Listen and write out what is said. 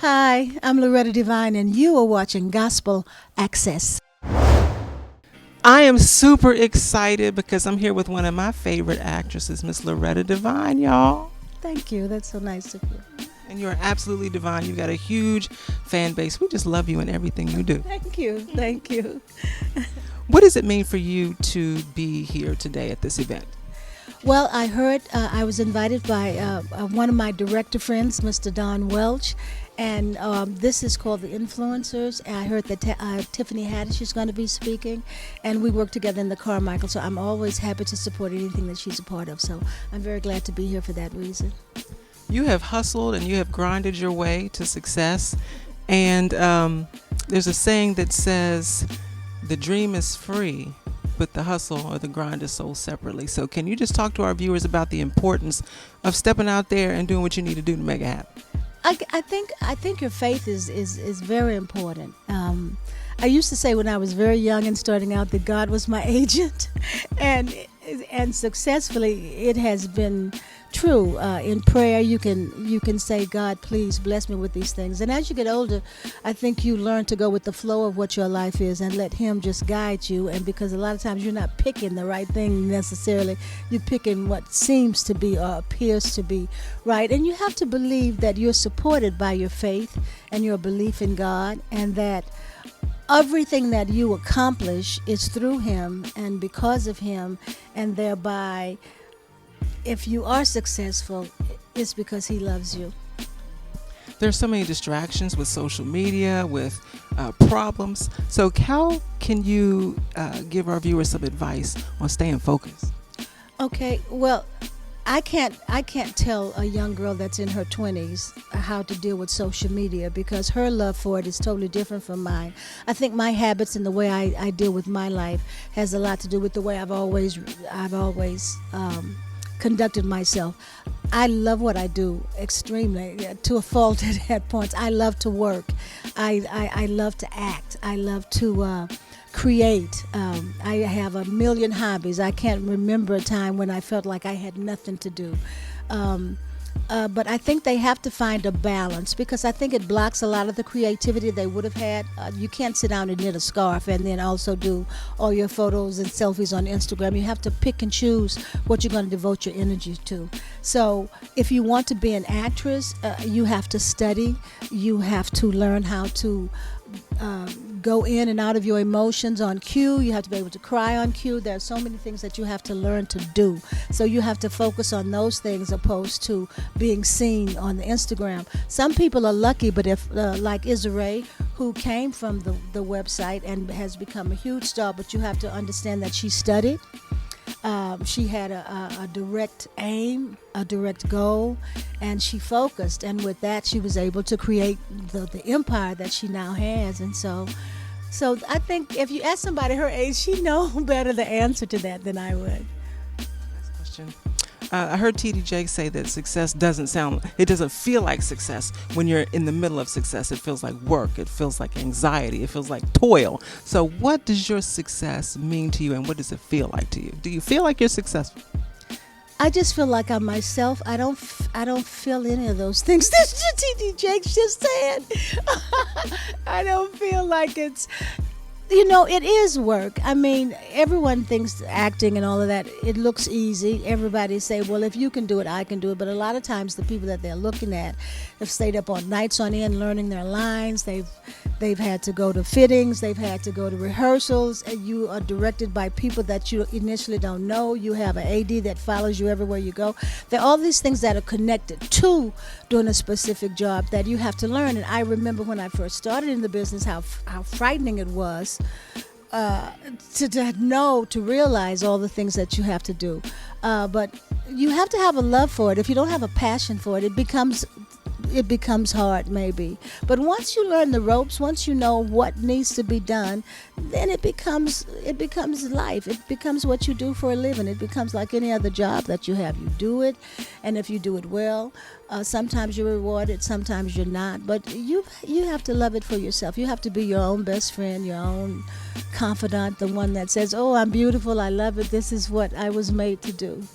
Hi, I'm Loretta Devine, and you are watching Gospel Access. I am super excited because I'm here with one of my favorite actresses, Miss Loretta Devine, y'all. Thank you. That's so nice of you. And you're absolutely divine. You've got a huge fan base. We just love you and everything you do. Thank you. Thank you. What does it mean for you to be here today at this event? Well, I heard I was invited by one of my director friends, Mr. Don Welch, and this is called The Influencers. And I heard that Tiffany Haddish is going to be speaking, and we work together in the Carmichael, so I'm always happy to support anything that she's a part of. So I'm very glad to be here for that reason. You have hustled and you have grinded your way to success. And there's a saying that says, the dream is free, but the hustle or the grind is sold separately. So can you just talk to our viewers about the importance of stepping out there and doing what you need to do to make it happen? I think your faith is very important. I used to say when I was very young and starting out that God was my agent, and successfully it has been true. In prayer, you can say, God, please bless me with these things. And as you get older, I think you learn to go with the flow of what your life is and let Him just guide you. And because a lot of times you're not picking the right thing necessarily, you're picking what seems to be or appears to be right. And you have to believe that you're supported by your faith and your belief in God, and that everything that you accomplish is through Him and because of Him, and thereby, if you are successful, it's because He loves you. There's so many distractions with social media, with problems. So how can you give our viewers some advice on staying focused? Okay, well, I can't tell a young girl that's in her 20s how to deal with social media, because her love for it is totally different from mine. I think my habits and the way I deal with my life has a lot to do with the way I've always conducted myself. I love what I do extremely, to a fault at points. I love to work. I love to act. I love to create. I have a million hobbies. I can't remember a time when I felt like I had nothing to do. But I think they have to find a balance, because I think it blocks a lot of the creativity they would have had. You can't sit down and knit a scarf and then also do all your photos and selfies on Instagram. You have to pick and choose what you're going to devote your energy to. So if you want to be an actress, you have to study. You have to learn how to go in and out of your emotions on cue. You have to be able to cry on cue. There are so many things that you have to learn to do. So you have to focus on those things opposed to being seen on the Instagram. Some people are lucky, but if like Issa Rae, who came from the website and has become a huge star, but you have to understand that she studied. She had a direct aim, a direct goal, and she focused. And with that, she was able to create the empire that she now has. And so I think if you ask somebody her age, she know better the answer to that than I would. Next question. I heard TD Jakes say that success doesn't feel like success when you're in the middle of success. It feels like work. It feels like anxiety. It feels like toil. So what does your success mean to you, and what does it feel like to you? Do you feel like you're successful? I just feel like I'm myself. I don't feel any of those things that TD Jakes just said. I don't feel like it's... it is work. I mean, everyone thinks acting and all of that, it looks easy. Everybody say, well, if you can do it, I can do it. But a lot of times the people that they're looking at have stayed up on nights on end learning their lines. They've had to go to fittings. They've had to go to rehearsals. And you are directed by people that you initially don't know. You have an AD that follows you everywhere you go. There are all these things that are connected to doing a specific job that you have to learn. And I remember when I first started in the business, how frightening it was to realize all the things that you have to do. But you have to have a love for it. If you don't have a passion for it, it becomes hard, maybe. But once you learn the ropes, once you know what needs to be done, then it becomes life. It becomes what you do for a living. It becomes like any other job that you have. You do it, and if you do it well, sometimes you're rewarded, sometimes you're not. But you have to love it for yourself. You have to be your own best friend, your own confidant, the one that says, oh, I'm beautiful, I love it, this is what I was made to do.